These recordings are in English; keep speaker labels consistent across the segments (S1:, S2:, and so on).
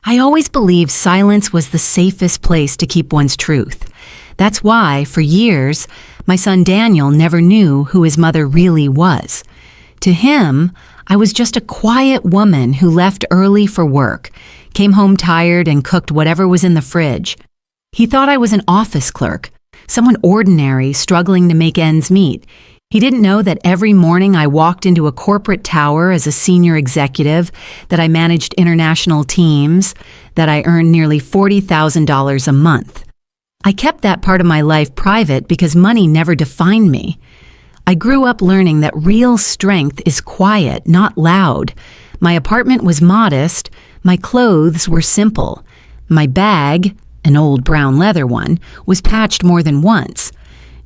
S1: I always believed silence was the safest place to keep one's truth. That's why, for years, my son Daniel never knew who his mother really was. To him, I was just a quiet woman who left early for work, came home tired and cooked whatever was in the fridge. He thought I was an office clerk, someone ordinary struggling to make ends meet. He didn't know that every morning I walked into a corporate tower as a senior executive, that I managed international teams, that I earned nearly $40,000 a month. I kept that part of my life private because money never defined me. I grew up learning that real strength is quiet, not loud. My apartment was modest, my clothes were simple. My bag, an old brown leather one, was patched more than once.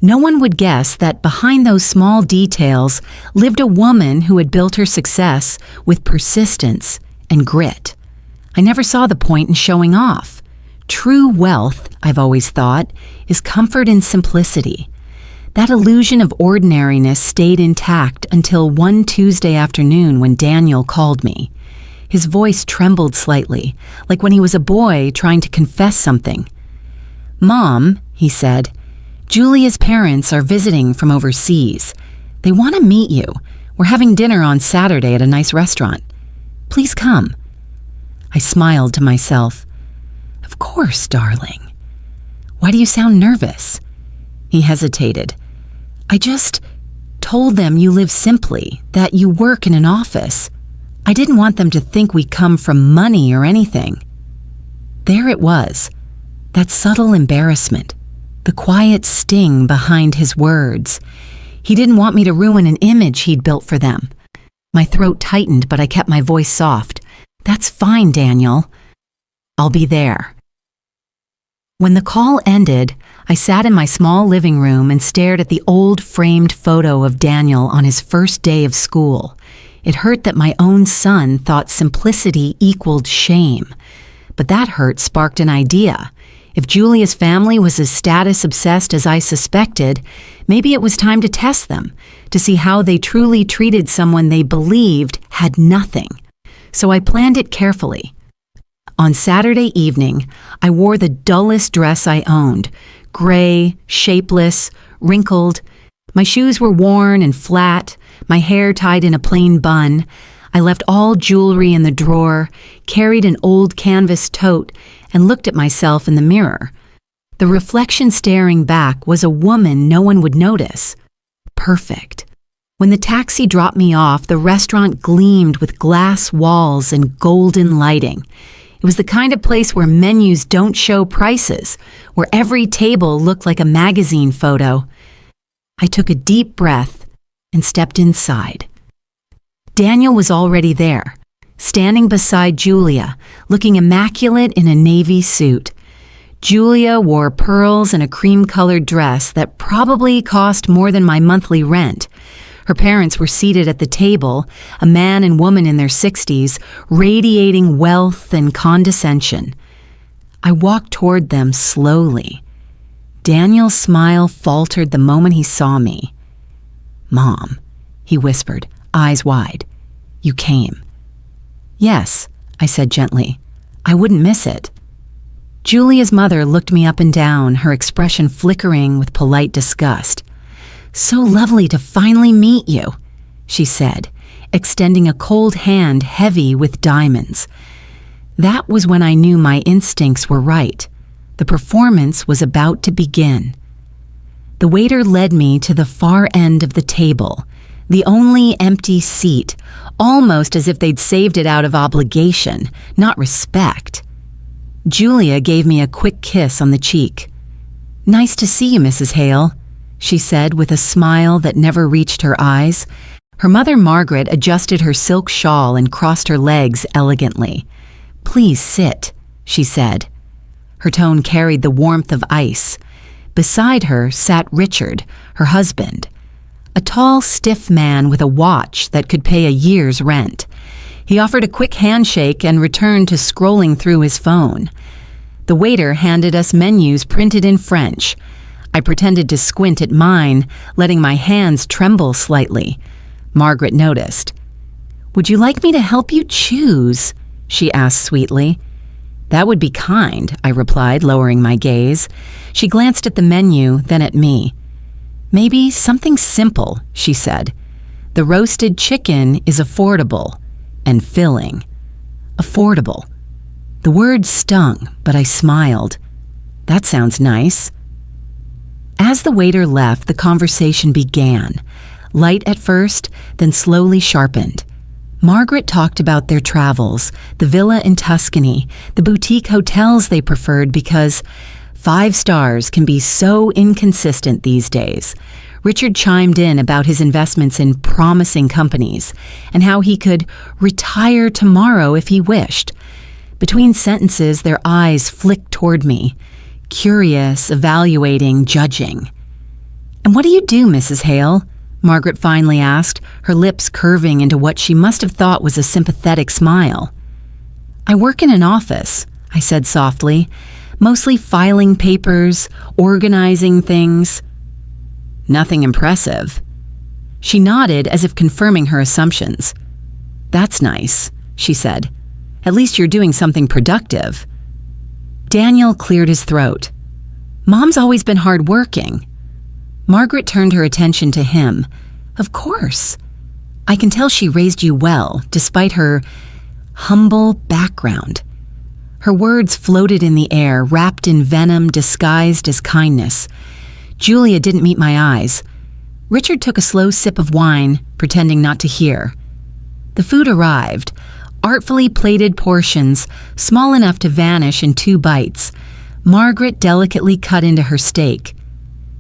S1: No one would guess that behind those small details lived a woman who had built her success with persistence and grit. I never saw the point in showing off. True wealth, I've always thought, is comfort in simplicity. That illusion of ordinariness stayed intact until one Tuesday afternoon when Daniel called me. His voice trembled slightly, like when he was a boy trying to confess something. "Mom," he said, "Julia's parents are visiting from overseas. They want to meet you. We're having dinner on Saturday at a nice restaurant. Please come." I smiled to myself. "Of course, darling. Why do you sound nervous?" He hesitated. "I just told them you live simply, that you work in an office. I didn't want them to think we come from money or anything." There it was, that subtle embarrassment, the quiet sting behind his words. He didn't want me to ruin an image he'd built for them. My throat tightened, but I kept my voice soft. "That's fine, Daniel. I'll be there." When the call ended, I sat in my small living room and stared at the old framed photo of Daniel on his first day of school. It hurt that my own son thought simplicity equaled shame. But that hurt sparked an idea. If Julia's family was as status-obsessed as I suspected, maybe it was time to test them, to see how they truly treated someone they believed had nothing. So I planned it carefully. On Saturday evening, I wore the dullest dress I owned, gray, shapeless, wrinkled. My shoes were worn and flat, my hair tied in a plain bun. I left all jewelry in the drawer, carried an old canvas tote, and looked at myself in the mirror. The reflection staring back was a woman no one would notice. Perfect. When the taxi dropped me off, the restaurant gleamed with glass walls and golden lighting. It was the kind of place where menus don't show prices, where every table looked like a magazine photo. I took a deep breath and stepped inside. Daniel was already there, standing beside Julia, looking immaculate in a navy suit. Julia wore pearls and a cream-colored dress that probably cost more than my monthly rent. Her parents were seated at the table, a man and woman in their 60s, radiating wealth and condescension. I walked toward them slowly. Daniel's smile faltered the moment he saw me. "Mom," he whispered, eyes wide. "You came." "Yes," I said gently. "I wouldn't miss it." Julia's mother looked me up and down, her expression flickering with polite disgust. "So lovely to finally meet you," she said, extending a cold hand heavy with diamonds. That was when I knew my instincts were right. The performance was about to begin. The waiter led me to the far end of the table, the only empty seat, almost as if they'd saved it out of obligation, not respect. Julia gave me a quick kiss on the cheek. "Nice to see you, Mrs. Hale," she said with a smile that never reached her eyes. Her mother, Margaret, adjusted her silk shawl and crossed her legs elegantly. "Please sit," she said. Her tone carried the warmth of ice. Beside her sat Richard, her husband, a tall, stiff man with a watch that could pay a year's rent. He offered a quick handshake and returned to scrolling through his phone. The waiter handed us menus printed in French. I pretended to squint at mine, letting my hands tremble slightly. Margaret noticed. "Would you like me to help you choose?" she asked sweetly. That would be kind, I replied, lowering my gaze. She glanced at the menu, then at me. Maybe something simple, she said. The roasted chicken is affordable and filling. Affordable. The word stung, but I smiled. That sounds nice. As the waiter left, the conversation began. Light at first, then slowly sharpened. Margaret talked about their travels, the villa in Tuscany, the boutique hotels they preferred because 5 stars can be so inconsistent these days. Richard chimed in about his investments in promising companies and how he could retire tomorrow if he wished. Between sentences, their eyes flicked toward me, curious, evaluating, judging. "And what do you do, Mrs. Hale?" Margaret finally asked, her lips curving into what she must have thought was a sympathetic smile. "I work in an office," I said softly, "mostly filing papers, organizing things." "Nothing impressive." She nodded as if confirming her assumptions. "That's nice," she said. "At least you're doing something productive." Daniel cleared his throat. "Mom's always been hardworking." Margaret turned her attention to him. "Of course. I can tell she raised you well, despite her humble background." Her words floated in the air, wrapped in venom disguised as kindness. Julia didn't meet my eyes. Richard took a slow sip of wine, pretending not to hear. The food arrived, artfully plated portions, small enough to vanish in 2 bites. Margaret delicately cut into her steak.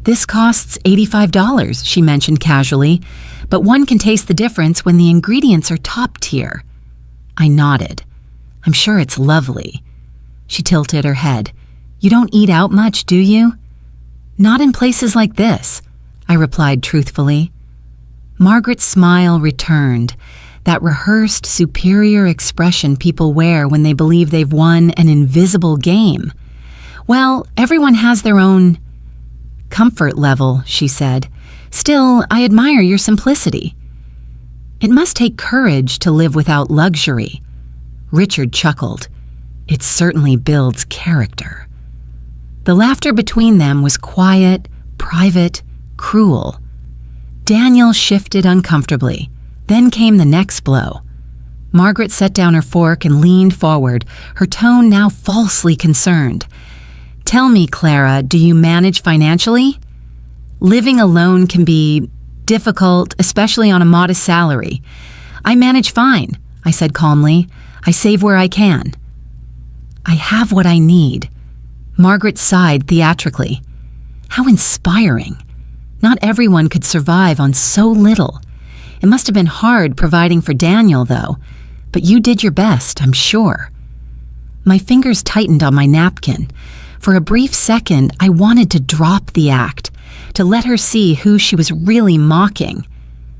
S1: "This costs $85, she mentioned casually, "but one can taste the difference when the ingredients are top tier." I nodded. "I'm sure it's lovely." She tilted her head. "You don't eat out much, do you?" "Not in places like this," I replied truthfully. Margaret's smile returned, that rehearsed, superior expression people wear when they believe they've won an invisible game. "Well, everyone has their own comfort level," she said. "Still, I admire your simplicity." "It must take courage to live without luxury." Richard chuckled. "It certainly builds character." The laughter between them was quiet, private, cruel. Daniel shifted uncomfortably. Then came the next blow. Margaret set down her fork and leaned forward, her tone now falsely concerned. "Tell me, Clara, do you manage financially?" "Living alone can be difficult, especially on a modest salary." "I manage fine," I said calmly. "I save where I can." "I have what I need." Margaret sighed theatrically. How inspiring. Not everyone could survive on so little. It must have been hard providing for Daniel, though. But you did your best, I'm sure. My fingers tightened on my napkin. For a brief second, I wanted to drop the act, to let her see who she was really mocking.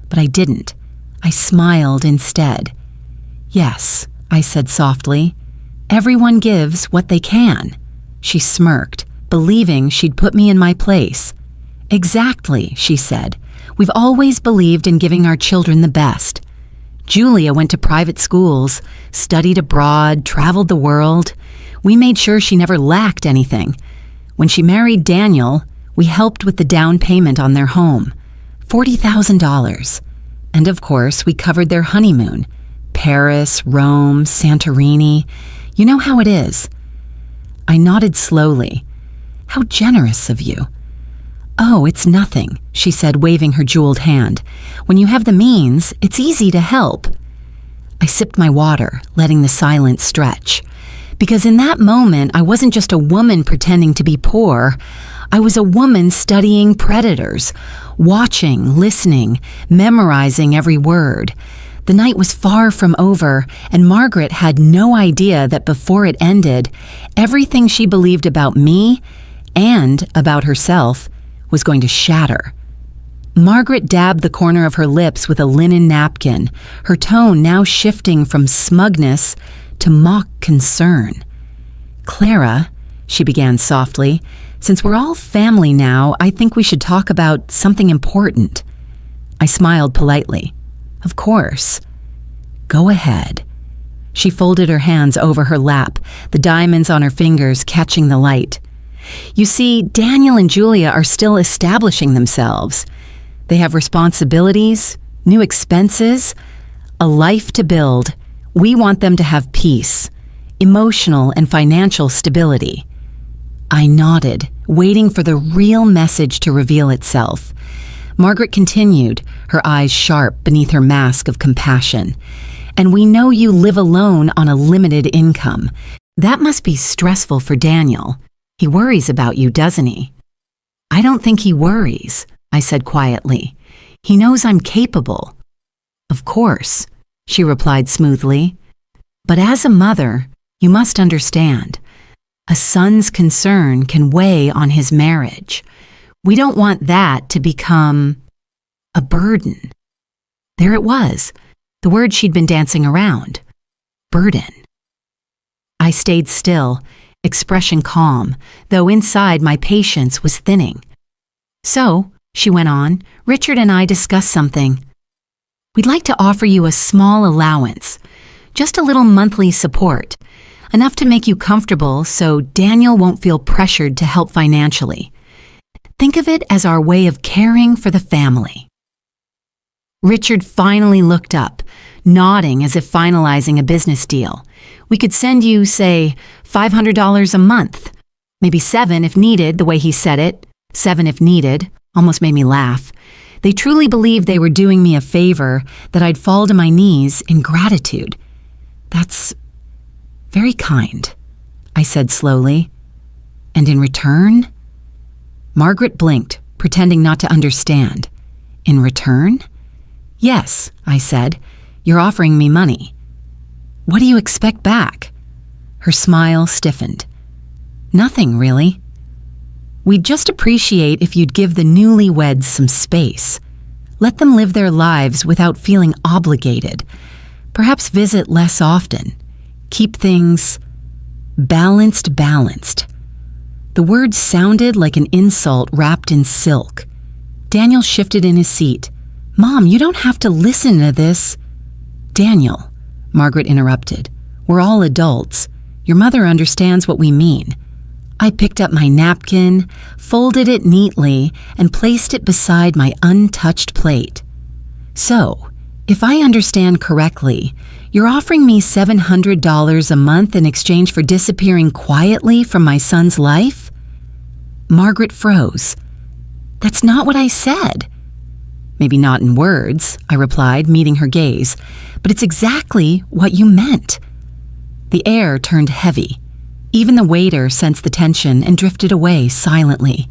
S1: But I didn't. I smiled instead. "Yes," I said softly. "Everyone gives what they can." She smirked, believing she'd put me in my place. "Exactly," she said. "We've always believed in giving our children the best." Julia went to private schools, studied abroad, traveled the world. We made sure she never lacked anything. When she married Daniel, we helped with the down payment on their home, $40,000. And of course, we covered their honeymoon. Paris, Rome, Santorini. You know how it is. I nodded slowly. "How generous of you." "Oh, it's nothing," she said, waving her jeweled hand. "When you have the means, it's easy to help." I sipped my water, letting the silence stretch. Because in that moment, I wasn't just a woman pretending to be poor. I was a woman studying predators, watching, listening, memorizing every word. The night was far from over, and Margaret had no idea that before it ended, everything she believed about me and about herself was going to shatter. Margaret dabbed the corner of her lips with a linen napkin, her tone now shifting from smugness to mock concern. "Clara," she began softly, "since we're all family now, I think we should talk about something important." I smiled politely. "Of course." "Go ahead." She folded her hands over her lap, the diamonds on her fingers catching the light. You see, Daniel and Julia are still establishing themselves. They have responsibilities, new expenses, a life to build. We want them to have peace, emotional and financial stability. I nodded, waiting for the real message to reveal itself. Margaret continued, her eyes sharp beneath her mask of compassion. And we know you live alone on a limited income. That must be stressful for Daniel. He worries about you, doesn't he? I don't think he worries, I said quietly. He knows I'm capable. Of course, she replied smoothly. But as a mother, you must understand, a son's concern can weigh on his marriage. We don't want that to become a burden. There it was, the word she'd been dancing around. Burden. I stayed still, expression calm, though inside my patience was thinning. So, she went on, Richard and I discussed something. We'd like to offer you a small allowance, just a little monthly support, enough to make you comfortable so Daniel won't feel pressured to help financially. Think of it as our way of caring for the family. Richard finally looked up, nodding as if finalizing a business deal. We could send you, say, $500 a month. Maybe $7 if needed, the way he said it. $7 if needed. Almost made me laugh. They truly believed they were doing me a favor, that I'd fall to my knees in gratitude. That's very kind, I said slowly. And in return? Margaret blinked, pretending not to understand. In return? Yes, I said. You're offering me money. What do you expect back? Her smile stiffened. Nothing, really. We'd just appreciate if you'd give the newlyweds some space. Let them live their lives without feeling obligated. Perhaps visit less often. Keep things balanced. The word sounded like an insult wrapped in silk. Daniel shifted in his seat. Mom, you don't have to listen to this. Daniel, Margaret interrupted. We're all adults. Your mother understands what we mean. I picked up my napkin, folded it neatly, and placed it beside my untouched plate. So, if I understand correctly, you're offering me $700 a month in exchange for disappearing quietly from my son's life? Margaret froze. That's not what I said. Maybe not in words, I replied, meeting her gaze, but it's exactly what you meant. The air turned heavy. Even the waiter sensed the tension and drifted away silently.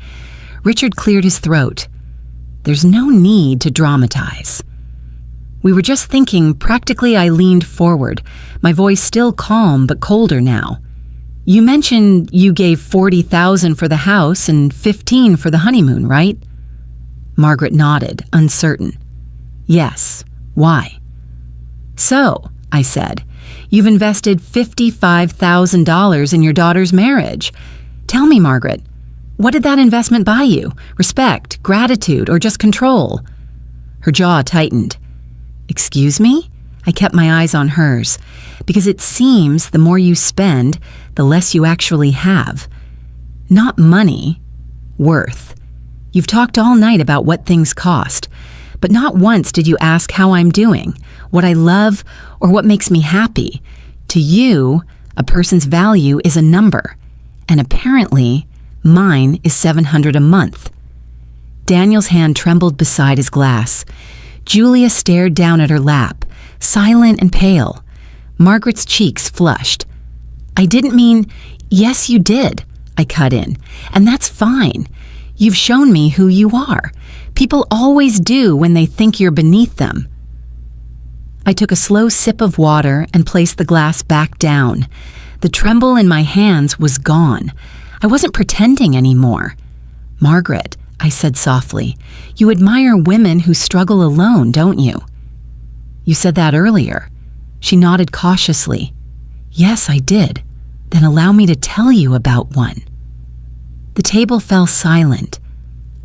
S1: Richard cleared his throat. There's no need to dramatize. We were just thinking. Practically, I leaned forward, my voice still calm but colder now. You mentioned you gave $40,000 for the house and $15,000 for the honeymoon, right? Margaret nodded, uncertain. Yes. Why? So, I said, you've invested $55,000 in your daughter's marriage. Tell me, Margaret, what did that investment buy you? Respect, gratitude, or just control? Her jaw tightened. Excuse me? I kept my eyes on hers, because it seems the more you spend, the less you actually have. Not money, worth. You've talked all night about what things cost, but not once did you ask how I'm doing, what I love, or what makes me happy. To you, a person's value is a number, and apparently, mine is $700 a month. Daniel's hand trembled beside his glass. Julia stared down at her lap, silent and pale. Margaret's cheeks flushed. I didn't mean, yes, you did, I cut in, and that's fine. You've shown me who you are. People always do when they think you're beneath them. I took a slow sip of water and placed the glass back down. The tremble in my hands was gone. I wasn't pretending anymore. Margaret, I said softly, you admire women who struggle alone, don't you? You said that earlier. She nodded cautiously. Yes, I did. Then allow me to tell you about one. The table fell silent.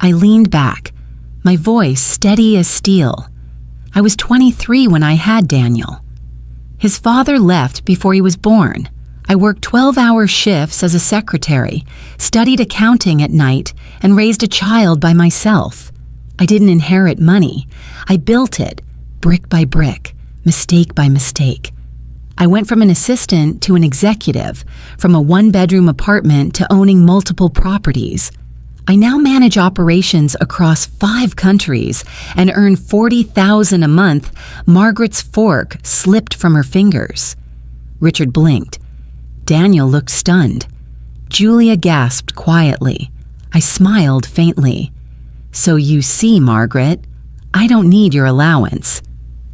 S1: I leaned back, my voice steady as steel. I was 23 when I had Daniel. His father left before he was born. I worked 12-hour shifts as a secretary, studied accounting at night, and raised a child by myself. I didn't inherit money. I built it, brick by brick, mistake by mistake. I went from an assistant to an executive, from a one-bedroom apartment to owning multiple properties. I now manage operations across 5 countries and earn $40,000 a month. Margaret's fork slipped from her fingers. Richard blinked. Daniel looked stunned. Julia gasped quietly. I smiled faintly. So you see, Margaret, I don't need your allowance.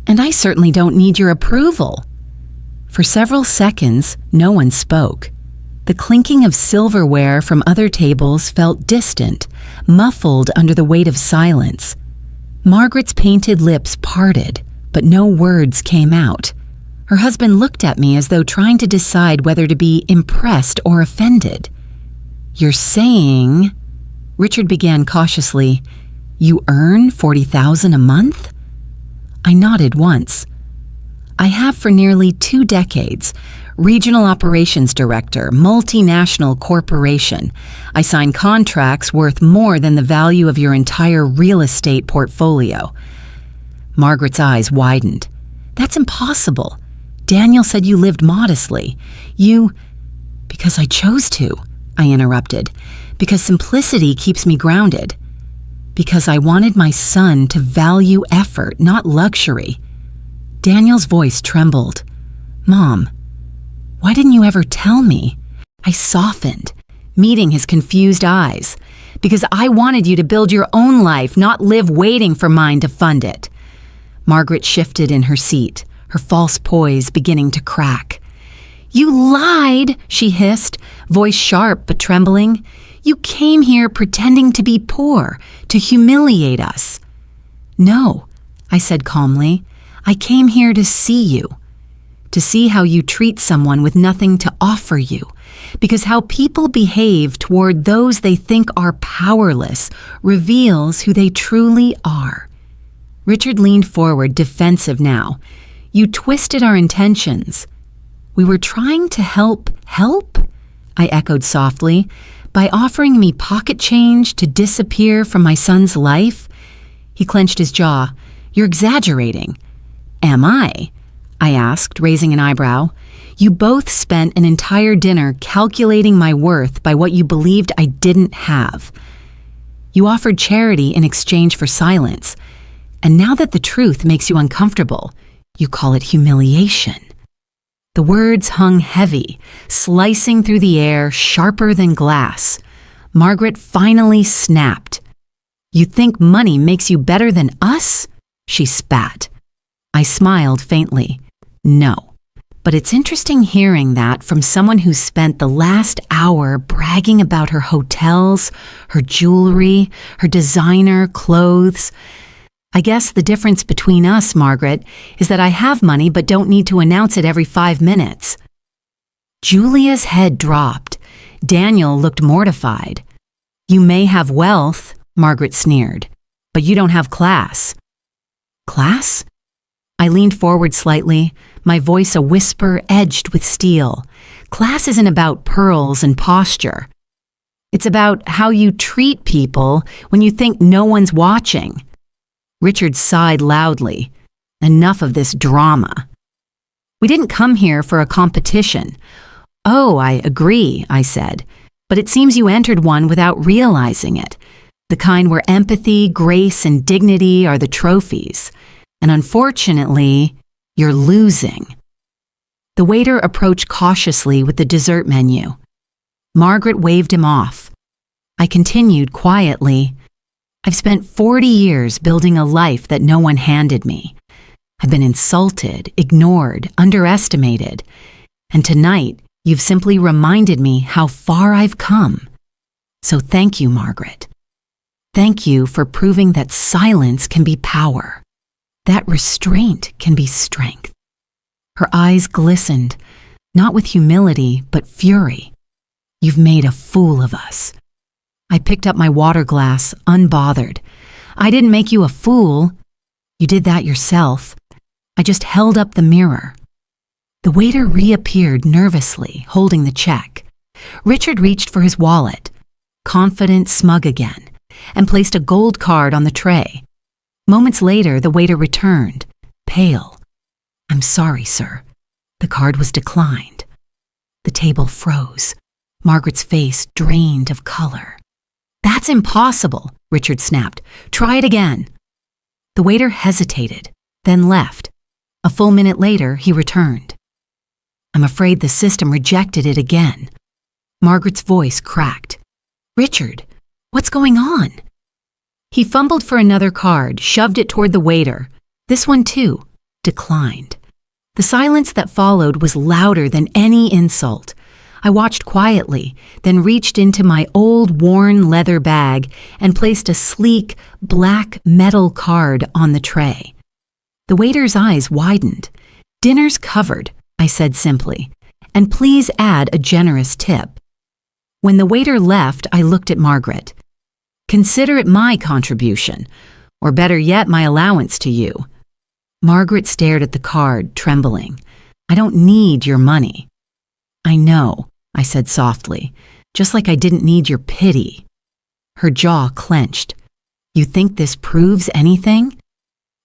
S1: And I certainly don't need your approval. For several seconds, no one spoke. The clinking of silverware from other tables felt distant, muffled under the weight of silence. Margaret's painted lips parted, but no words came out. Her husband looked at me as though trying to decide whether to be impressed or offended. You're saying, Richard began cautiously, you earn $40,000 a month? I nodded once. I have for nearly 2 decades. Regional Operations Director, multinational corporation. I sign contracts worth more than the value of your entire real estate portfolio. Margaret's eyes widened. That's impossible. Daniel said you lived modestly. Because I chose to, I interrupted. Because simplicity keeps me grounded. Because I wanted my son to value effort, not luxury. Daniel's voice trembled. Mom, why didn't you ever tell me? I softened, meeting his confused eyes. Because I wanted you to build your own life, not live waiting for mine to fund it. Margaret shifted in her seat, her false poise beginning to crack. You lied, she hissed, voice sharp but trembling. You came here pretending to be poor, to humiliate us. No, I said calmly. I came here to see you, to see how you treat someone with nothing to offer you, because how people behave toward those they think are powerless reveals who they truly are. Richard leaned forward, defensive now. You twisted our intentions. We were trying to help? I echoed softly. By offering me pocket change to disappear from my son's life? He clenched his jaw. You're exaggerating. Am I? I asked, raising an eyebrow. You both spent an entire dinner calculating my worth by what you believed I didn't have. You offered charity in exchange for silence. And now that the truth makes you uncomfortable, you call it humiliation. The words hung heavy, slicing through the air, sharper than glass. Margaret finally snapped. You think money makes you better than us? She spat. I smiled faintly. No, but it's interesting hearing that from someone who spent the last hour bragging about her hotels, her jewelry, her designer clothes. I guess the difference between us, Margaret, is that I have money but don't need to announce it every 5 minutes. Julia's head dropped. Daniel looked mortified. You may have wealth, Margaret sneered, but you don't have class. Class? I leaned forward slightly, my voice a whisper edged with steel. Class isn't about pearls and posture. It's about how you treat people when you think no one's watching. Richard sighed loudly. Enough of this drama. We didn't come here for a competition. Oh, I agree, I said, but it seems you entered one without realizing it. The kind where empathy, grace, and dignity are the trophies. And unfortunately, you're losing. The waiter approached cautiously with the dessert menu. Margaret waved him off. I continued quietly. I've spent 40 years building a life that no one handed me. I've been insulted, ignored, underestimated. And tonight, you've simply reminded me how far I've come. So thank you, Margaret. Thank you for proving that silence can be power. That restraint can be strength. Her eyes glistened, not with humility, but fury. You've made a fool of us. I picked up my water glass, unbothered. I didn't make you a fool. You did that yourself. I just held up the mirror. The waiter reappeared nervously, holding the check. Richard reached for his wallet, confident, smug again, and placed a gold card on the tray. Moments later, the waiter returned, pale. "I'm sorry, sir. The card was declined." The table froze. Margaret's face drained of color. "That's impossible," Richard snapped. "Try it again." The waiter hesitated, then left. A full minute later, he returned. "I'm afraid the system rejected it again." Margaret's voice cracked. "Richard, what's going on?" He fumbled for another card, shoved it toward the waiter. This one, too, declined. The silence that followed was louder than any insult. I watched quietly, then reached into my old worn leather bag and placed a sleek, black metal card on the tray. The waiter's eyes widened. "Dinner's covered," I said simply, "and please add a generous tip." When the waiter left, I looked at Margaret. "Consider it my contribution, or better yet, my allowance to you." Margaret stared at the card, trembling. "I don't need your money." "I know," I said softly, "just like I didn't need your pity." Her jaw clenched. "You think this proves anything?"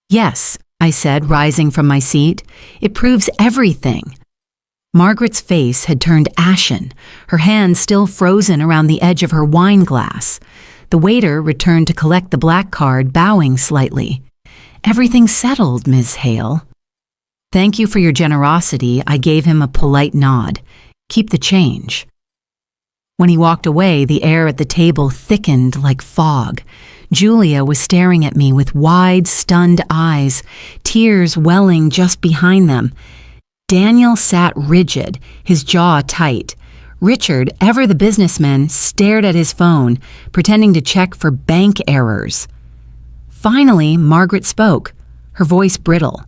S1: "Yes," I said, rising from my seat. "It proves everything." Margaret's face had turned ashen, her hands still frozen around the edge of her wine glass. The waiter returned to collect the black card, bowing slightly. "Everything's settled, Ms. Hale." "Thank you for your generosity," I gave him a polite nod. "Keep the change." When he walked away, the air at the table thickened like fog. Julia was staring at me with wide, stunned eyes, tears welling just behind them. Daniel sat rigid, his jaw tight. Richard, ever the businessman, stared at his phone, pretending to check for bank errors. Finally, Margaret spoke, her voice brittle.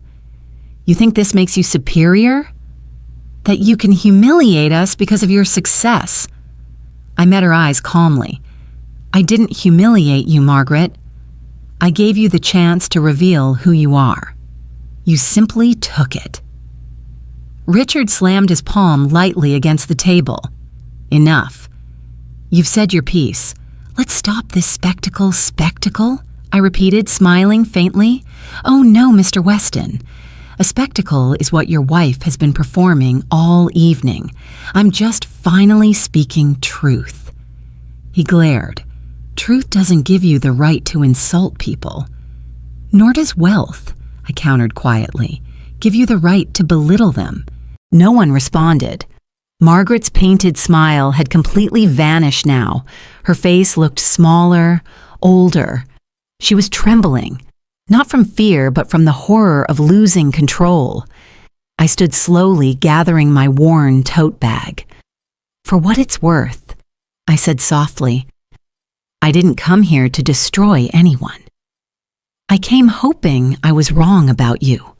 S1: "You think this makes you superior? That you can humiliate us because of your success?" I met her eyes calmly. "I didn't humiliate you, Margaret. I gave you the chance to reveal who you are. You simply took it." Richard slammed his palm lightly against the table. "Enough. You've said your piece. Let's stop this spectacle, I repeated, smiling faintly. "Oh no, Mr. Weston. A spectacle is what your wife has been performing all evening. I'm just finally speaking truth." He glared. "Truth doesn't give you the right to insult people." "Nor does wealth," I countered quietly, "give you the right to belittle them." No one responded. Margaret's painted smile had completely vanished now. Her face looked smaller, older. She was trembling, not from fear, but from the horror of losing control. I stood slowly, gathering my worn tote bag. "For what it's worth," I said softly, "I didn't come here to destroy anyone. I came hoping I was wrong about you."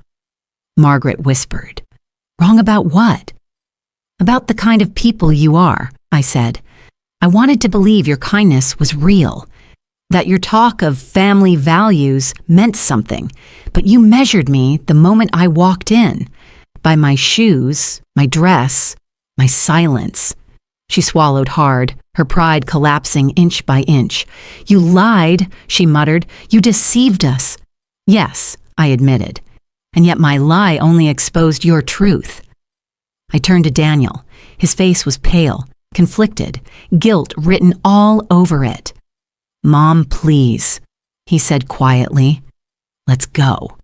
S1: Margaret whispered. "Wrong about what?" "About the kind of people you are," I said. "I wanted to believe your kindness was real, that your talk of family values meant something, but you measured me the moment I walked in, by my shoes, my dress, my silence." She swallowed hard, her pride collapsing inch by inch. "You lied," she muttered. "You deceived us." "Yes," I admitted. "And yet my lie only exposed your truth." I turned to Daniel. His face was pale, conflicted, guilt written all over it. "Mom, please," he said quietly. "Let's go."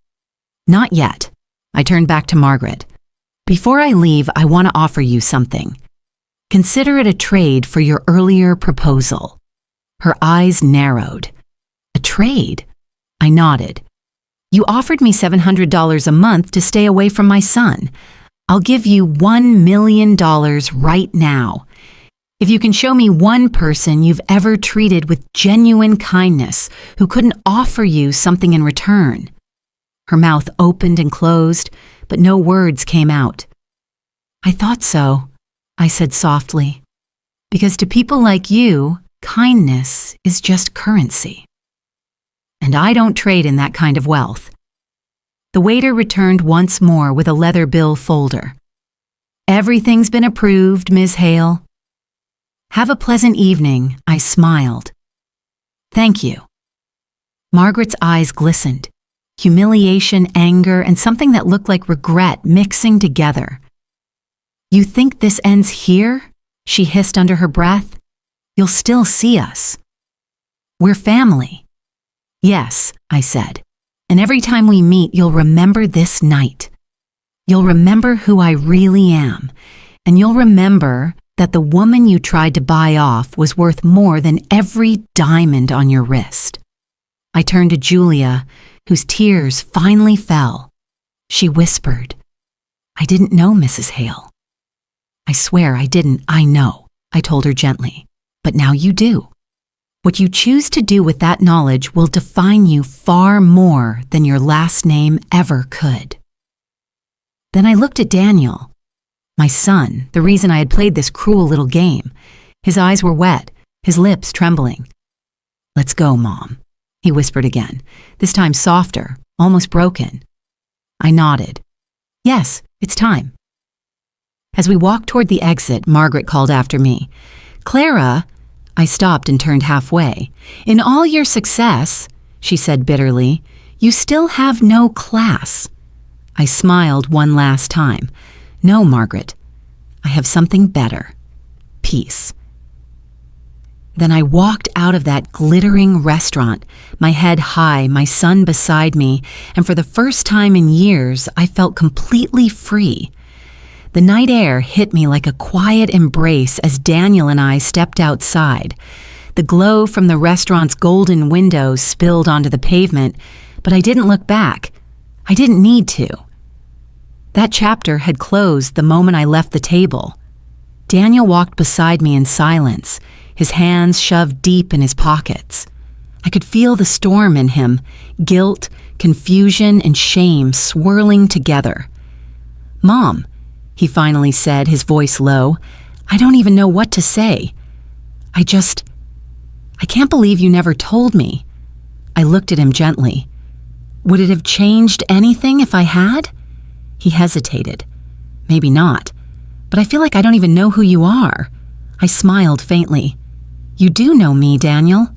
S1: "Not yet." I turned back to Margaret. "Before I leave, I want to offer you something. Consider it a trade for your earlier proposal." Her eyes narrowed. "A trade?" I nodded. "You offered me $700 a month to stay away from my son. I'll give you $1 million right now. If you can show me one person you've ever treated with genuine kindness who couldn't offer you something in return." Her mouth opened and closed, but no words came out. "I thought so," I said softly, "because to people like you, kindness is just currency. And I don't trade in that kind of wealth." The waiter returned once more with a leather bill folder. Everything's been approved, Ms. Hale. Have a pleasant evening, I smiled. Thank you. Margaret's eyes glistened. Humiliation, anger, and something that looked like regret mixing together. You think this ends here? She hissed under her breath. You'll still see us. We're family. Yes, I said. And every time we meet, you'll remember this night. You'll remember who I really am. And you'll remember that the woman you tried to buy off was worth more than every diamond on your wrist. I turned to Julia, whose tears finally fell. She whispered, I didn't know Mrs. Hale. I swear I didn't, I know, I told her gently. But now you do. What you choose to do with that knowledge will define you far more than your last name ever could. Then I looked at Daniel, my son, the reason I had played this cruel little game. His eyes were wet, his lips trembling. Let's go, Mom, he whispered again, this time softer, almost broken. I nodded. Yes, it's time. As we walked toward the exit, Margaret called after me. Clara, I stopped and turned halfway. In all your success, she said bitterly, you still have no class. I smiled one last time. No, Margaret, I have something better. Peace. Then I walked out of that glittering restaurant, my head high, my son beside me, and for the first time in years, I felt completely free. The night air hit me like a quiet embrace as Daniel and I stepped outside. The glow from the restaurant's golden windows spilled onto the pavement, but I didn't look back. I didn't need to. That chapter had closed the moment I left the table. Daniel walked beside me in silence, his hands shoved deep in his pockets. I could feel the storm in him, guilt, confusion, and shame swirling together. Mom, he finally said, his voice low, I don't even know what to say. I can't believe you never told me. I looked at him gently. Would it have changed anything if I had? He hesitated. Maybe not, but I feel like I don't even know who you are. I smiled faintly. You do know me, Daniel.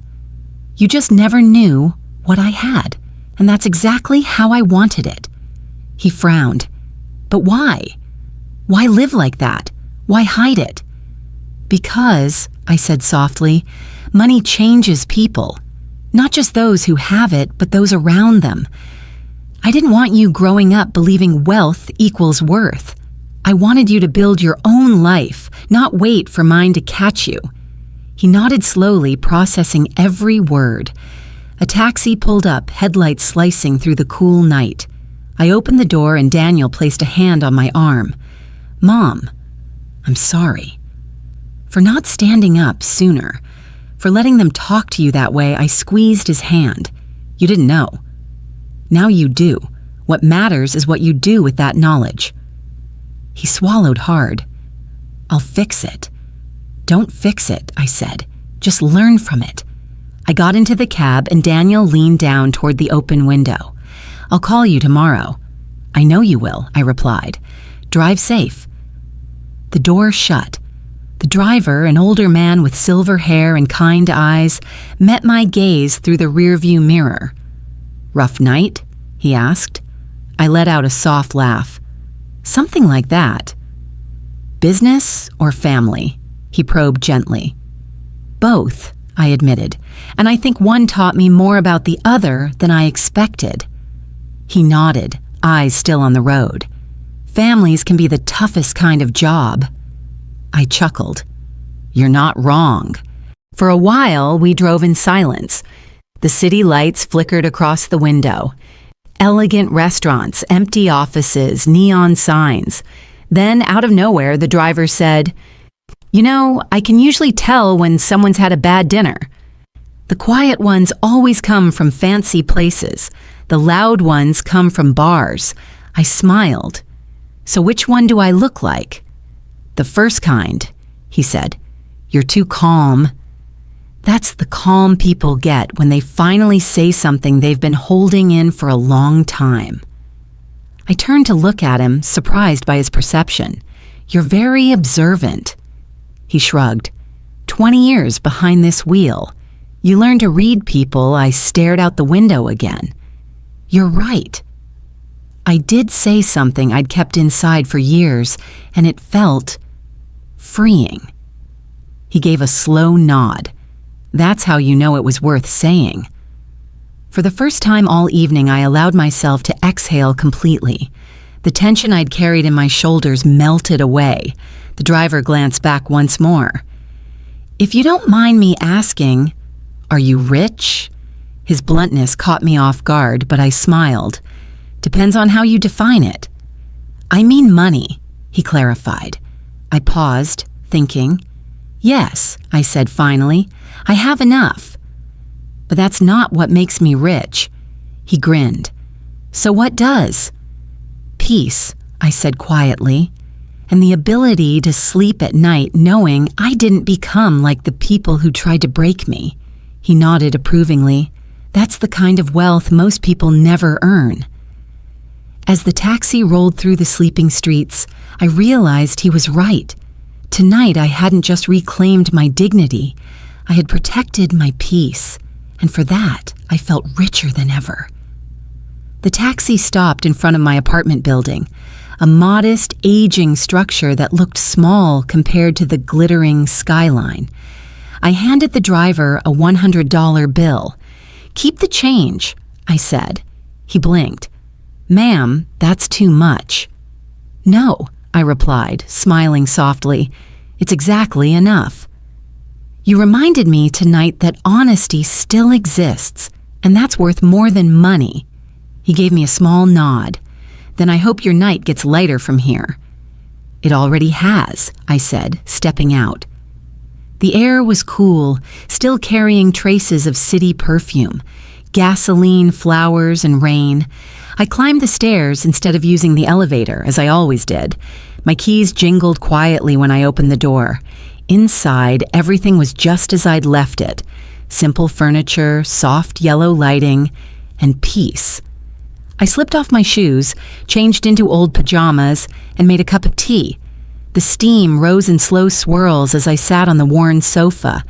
S1: You just never knew what I had, and that's exactly how I wanted it. He frowned. But why? Why live like that? Why hide it? Because, I said softly, money changes people. Not just those who have it, but those around them. I didn't want you growing up believing wealth equals worth. I wanted you to build your own life, not wait for mine to catch you. He nodded slowly, processing every word. A taxi pulled up, headlights slicing through the cool night. I opened the door and Daniel placed a hand on my arm. Mom, I'm sorry. For not standing up sooner. For letting them talk to you that way, I squeezed his hand. You didn't know. Now you do. What matters is what you do with that knowledge. He swallowed hard. I'll fix it. Don't fix it, I said. Just learn from it. I got into the cab and Daniel leaned down toward the open window. I'll call you tomorrow. I know you will, I replied. Drive safe. The door shut. The driver, an older man with silver hair and kind eyes, met my gaze through the rearview mirror. Rough night? He asked. I let out a soft laugh. Something like that. Business or family? He probed gently. Both, I admitted, and I think one taught me more about the other than I expected. He nodded, eyes still on the road. Families can be the toughest kind of job. I chuckled. You're not wrong. For a while, we drove in silence. The city lights flickered across the window. Elegant restaurants, empty offices, neon signs. Then, out of nowhere, the driver said, You know, I can usually tell when someone's had a bad dinner. The quiet ones always come from fancy places. The loud ones come from bars. I smiled. So which one do I look like? The first kind, he said. You're too calm. That's the calm people get when they finally say something they've been holding in for a long time. I turned to look at him, surprised by his perception. You're very observant." He shrugged. 20 years behind this wheel. You learn to read people. I stared out the window again. You're right. I did say something I'd kept inside for years, and it felt freeing. He gave a slow nod. That's how you know it was worth saying. For the first time all evening, I allowed myself to exhale completely. The tension I'd carried in my shoulders melted away. The driver glanced back once more. "If you don't mind me asking, are you rich?" His bluntness caught me off guard, but I smiled. "Depends on how you define it." "I mean money," he clarified. I paused, thinking. "Yes," I said finally, "I have enough." "But that's not what makes me rich." He grinned. "So what does?" "Peace," I said quietly, "and the ability to sleep at night knowing I didn't become like the people who tried to break me." He nodded approvingly. "That's the kind of wealth most people never earn." As the taxi rolled through the sleeping streets, I realized he was right. Tonight I hadn't just reclaimed my dignity, I had protected my peace, and for that I felt richer than ever. The taxi stopped in front of my apartment building, a modest, aging structure that looked small compared to the glittering skyline. I handed the driver a $100 bill. "Keep the change," I said. He blinked. "Ma'am, that's too much." "No," I replied, smiling softly. "It's exactly enough." "You reminded me tonight that honesty still exists, and that's worth more than money." He gave me a small nod. "Then I hope your night gets lighter from here." "It already has," I said, stepping out. The air was cool, still carrying traces of city perfume, gasoline, flowers, and rain. I climbed the stairs instead of using the elevator, as I always did. My keys jingled quietly when I opened the door. Inside, everything was just as I'd left it. Simple furniture, soft yellow lighting, and peace. I slipped off my shoes, changed into old pajamas, and made a cup of tea. The steam rose in slow swirls as I sat on the worn sofa.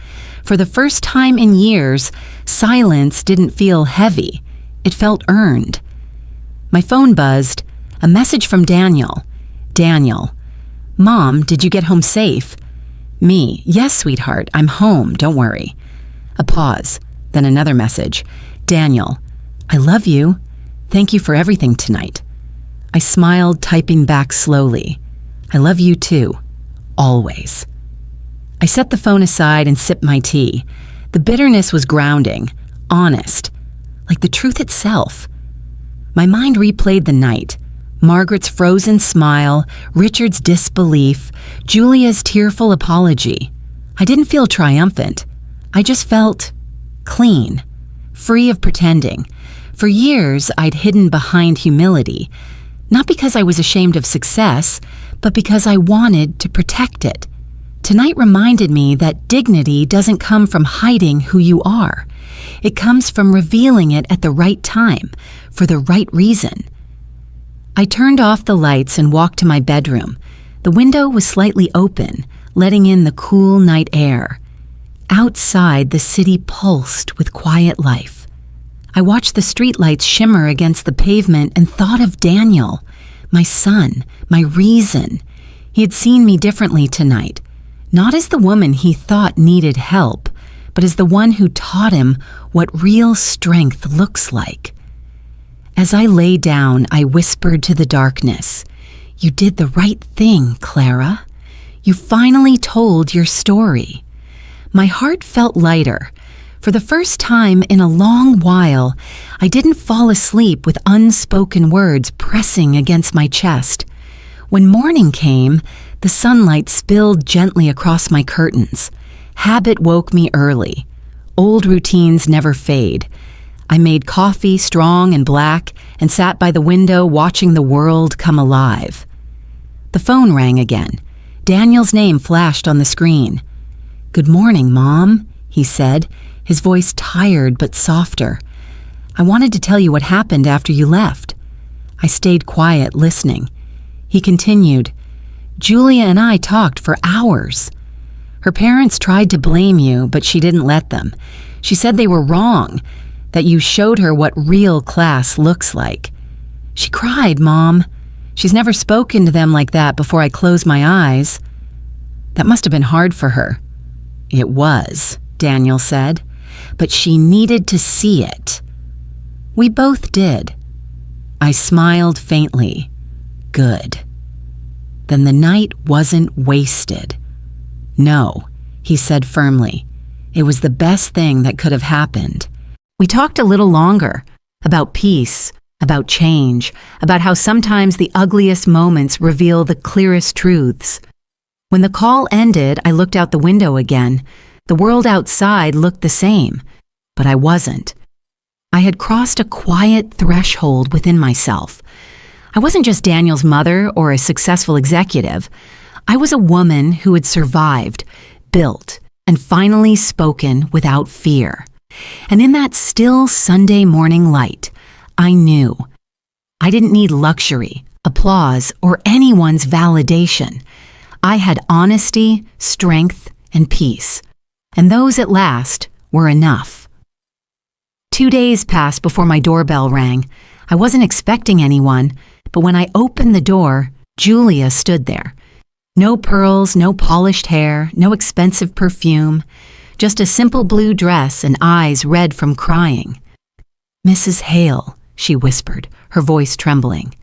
S1: For the first time in years, silence didn't feel heavy. It felt earned. My phone buzzed. A message from Daniel. Daniel. "Mom, did you get home safe?" Me. "Yes, sweetheart, I'm home, don't worry." A pause. Then another message. Daniel. "I love you. Thank you for everything tonight." I smiled, typing back slowly. "I love you too. Always." I set the phone aside and sipped my tea. The bitterness was grounding, honest, like the truth itself. My mind replayed the night. Margaret's frozen smile, Richard's disbelief, Julia's tearful apology. I didn't feel triumphant. I just felt clean, free of pretending. For years, I'd hidden behind humility, not because I was ashamed of success, but because I wanted to protect it. Tonight reminded me that dignity doesn't come from hiding who you are. It comes from revealing it at the right time, for the right reason. I turned off the lights and walked to my bedroom. The window was slightly open, letting in the cool night air. Outside, the city pulsed with quiet life. I watched the streetlights shimmer against the pavement and thought of Daniel, my son, my reason. He had seen me differently tonight, not as the woman he thought needed help, but as the one who taught him what real strength looks like. As I lay down, I whispered to the darkness, "You did the right thing, Clara. You finally told your story." My heart felt lighter. For the first time in a long while, I didn't fall asleep with unspoken words pressing against my chest. When morning came, the sunlight spilled gently across my curtains. Habit woke me early. Old routines never fade. I made coffee, strong and black, and sat by the window watching the world come alive. The phone rang again. Daniel's name flashed on the screen. "Good morning, Mom," he said, his voice tired but softer. "I wanted to tell you what happened after you left." I stayed quiet, listening. He continued, Julia and I talked for hours. Her parents tried to blame you, but she didn't let them. She said they were wrong, that you showed her what real class looks like. She cried, Mom. She's never spoken to them like that before I closed my eyes. That must have been hard for her. It was, Daniel said, but she needed to see it. We both did. I smiled faintly. Good. Then the night wasn't wasted. No, he said firmly. It was the best thing that could have happened. We talked a little longer about peace, about change, about how sometimes the ugliest moments reveal the clearest truths. When the call ended, I looked out the window again. The world outside looked the same, but I wasn't. I had crossed a quiet threshold within myself. I wasn't just Daniel's mother or a successful executive. I was a woman who had survived, built, and finally spoken without fear. And in that still Sunday morning light, I knew. I didn't need luxury, applause, or anyone's validation. I had honesty, strength, and peace. And those at last were enough. 2 days passed before my doorbell rang. I wasn't expecting anyone, but when I opened the door, Julia stood there. No pearls, no polished hair, no expensive perfume, just a simple blue dress and eyes red from crying. Mrs. Hale, she whispered, her voice trembling.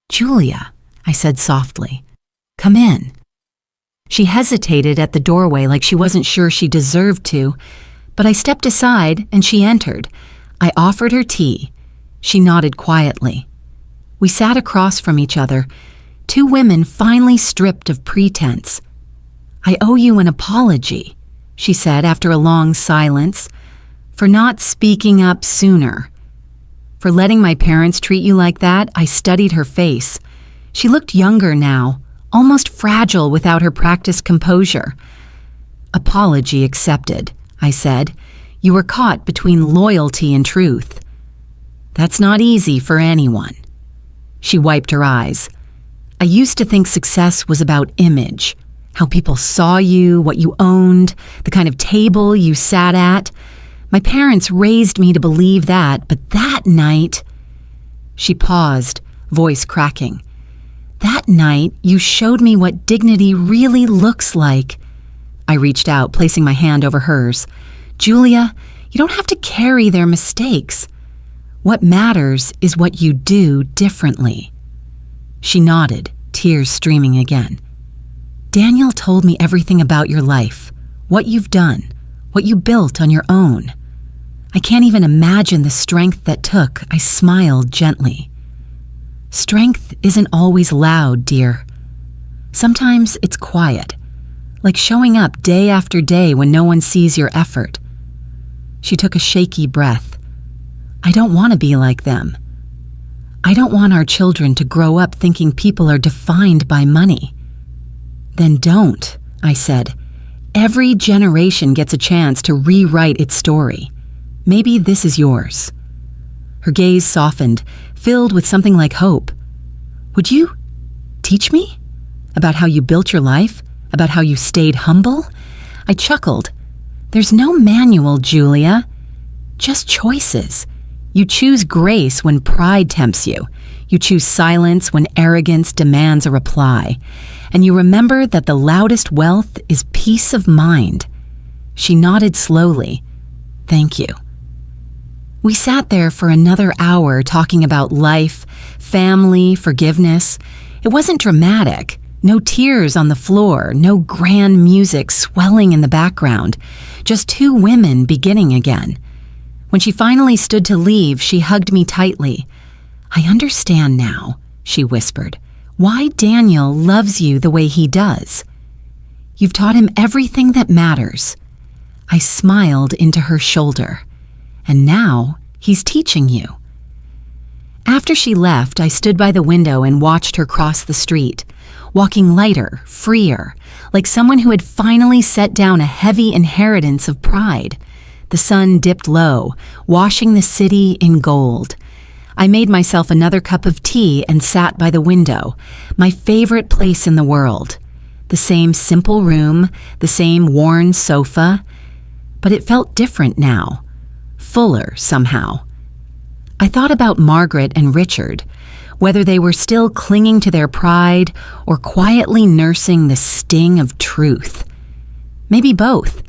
S1: Julia, I said softly, come in. She hesitated at the doorway like she wasn't sure she deserved to, but I stepped aside and she entered. I offered her tea. She nodded quietly. We sat across from each other, two women finally stripped of pretense. I owe you an apology, she said after a long silence, for not speaking up sooner. For letting my parents treat you like that. I studied her face. She looked younger now, almost fragile without her practiced composure. Apology accepted, I said. You were caught between loyalty and truth. That's not easy for anyone. She wiped her eyes. I used to think success was about image, how people saw you, what you owned, the kind of table you sat at. My parents raised me to believe that, but that night... She paused, voice cracking. That night, you showed me what dignity really looks like. I reached out, placing my hand over hers. Julia, you don't have to carry their mistakes. What matters is what you do differently. She nodded, tears streaming again. Daniel told me everything about your life, what you've done, what you built on your own. I can't even imagine the strength that took. I smiled gently. Strength isn't always loud, dear. Sometimes it's quiet, like showing up day after day when no one sees your effort. She took a shaky breath. I don't want to be like them. I don't want our children to grow up thinking people are defined by money. Then don't, I said. Every generation gets a chance to rewrite its story. Maybe this is yours. Her gaze softened, filled with something like hope. Would you teach me? About how you built your life? About how you stayed humble? I chuckled. There's no manual, Julia. Just choices. You choose grace when pride tempts you. You choose silence when arrogance demands a reply. And you remember that the loudest wealth is peace of mind. She nodded slowly. Thank you. We sat there for another hour talking about life, family, forgiveness. It wasn't dramatic. No tears on the floor, no grand music swelling in the background. Just two women beginning again. When she finally stood to leave, she hugged me tightly. I understand now, she whispered, why Daniel loves you the way he does. You've taught him everything that matters. I smiled into her shoulder. And now he's teaching you. After she left, I stood by the window and watched her cross the street, walking lighter, freer, like someone who had finally set down a heavy inheritance of pride. The sun dipped low, washing the city in gold. I made myself another cup of tea and sat by the window, my favorite place in the world. The same simple room, the same worn sofa, but it felt different now, fuller somehow. I thought about Margaret and Richard, whether they were still clinging to their pride or quietly nursing the sting of truth. Maybe both,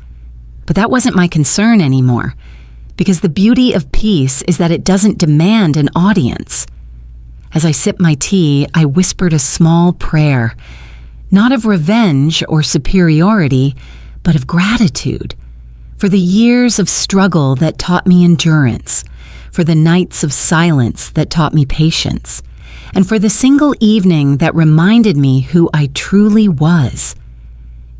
S1: but that wasn't my concern anymore, because the beauty of peace is that it doesn't demand an audience. As I sipped my tea, I whispered a small prayer, not of revenge or superiority, but of gratitude, for the years of struggle that taught me endurance, for the nights of silence that taught me patience, and for the single evening that reminded me who I truly was.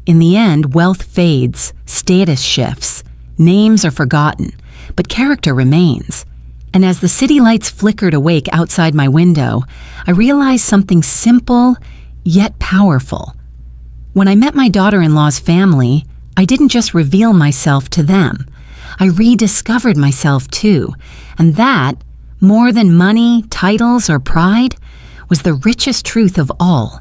S1: In the end, wealth fades, status shifts, names are forgotten, but character remains. And as the city lights flickered awake outside my window, I realized something simple yet powerful. When I met my daughter-in-law's family, I didn't just reveal myself to them. I rediscovered myself too, and that, more than money, titles, or pride, was the richest truth of all.